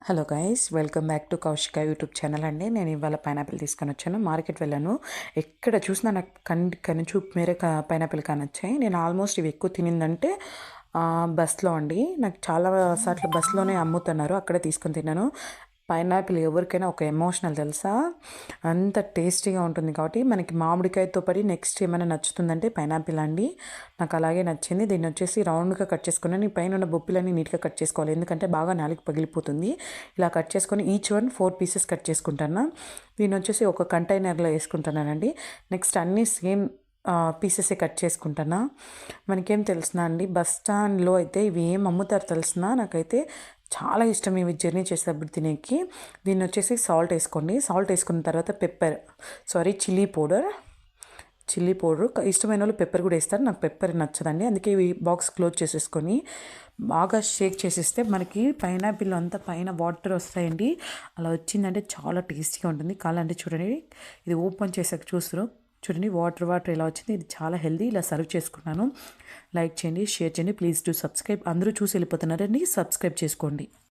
Hello guys, welcome back to Kaushika YouTube channel అండి. నేను ఇవాళ పైనాపిల్ తీసుకొని వచ్చాను. మార్కెట్ వెళ్ళాను. ఎక్కడ చూసినా నాకు కనుచూపు మేరే పైనాపిల్ కానొచ్చాయి. నేను ఆల్మోస్ట్ ఇవి ఎక్కువ తినిందంటే బస్లో అండి. నాకు చాలా సార్లు బస్లోనే అమ్ముతున్నారు, అక్కడే తీసుకొని తిన్నాను. పైనాపిల్ ఎవరికైనా ఒక ఎమోషనల్ తెలుసా, అంత టేస్టీగా ఉంటుంది. కాబట్టి మనకి మామిడికాయతో పడి నెక్స్ట్ ఏమైనా నచ్చుతుందంటే పైనాపిల్ అండి. నాకు అలాగే నచ్చింది. దీన్ని వచ్చేసి రౌండ్గా కట్ చేసుకున్నాను. ఈ పైన ఉన్న బొప్పిలన్నీ నీట్గా కట్ చేసుకోవాలి, ఎందుకంటే బాగా నాలుగు పగిలిపోతుంది. ఇలా కట్ చేసుకొని ఈచ్ వన్ 4 పీసెస్ కట్ చేసుకుంటాను. దీన్ని వచ్చేసి ఒక కంటైనర్లో వేసుకుంటున్నానండి. నెక్స్ట్ అన్నీ సేమ్ పీసెసే కట్ చేసుకుంటానా. మనకేం తెలిసినా అండి, బస్ స్టాండ్లో అయితే ఇవి ఏం అమ్ముతారు తెలిసినా, నాకైతే చాలా ఇష్టం ఇవి జర్నీ చేసేటప్పుడు తినేకి. దీన్ని వచ్చేసి సాల్ట్ వేసుకోండి. సాల్ట్ వేసుకున్న తర్వాత చిల్లీ పౌడర్ ఇష్టమైన వాళ్ళు పెప్పర్ కూడా వేస్తారు. నాకు పెప్పర్ నచ్చదండి, అందుకే ఇవి బాక్స్ క్లోజ్ చేసేసుకొని బాగా షేక్ చేసేస్తే మనకి పైనాపిల్ అంతా పైన వాటర్ వస్తాయండి. అలా వచ్చిందంటే చాలా టేస్టీగా ఉంటుంది. కావాలంటే చూడండి, ఇది ఓపెన్ చేసాక చూడండి వాటర్ ఎలా వచ్చింది. ఇది చాలా హెల్దీ. ఇలా సర్వ్ చేసుకున్నాను. లైక్ చేయండి, షేర్ చేయండి, ప్లీజ్ డూ సబ్స్క్రైబ్. అందరూ చూసి వెళ్ళిపోతున్నారండి, సబ్స్క్రైబ్ చేసుకోండి.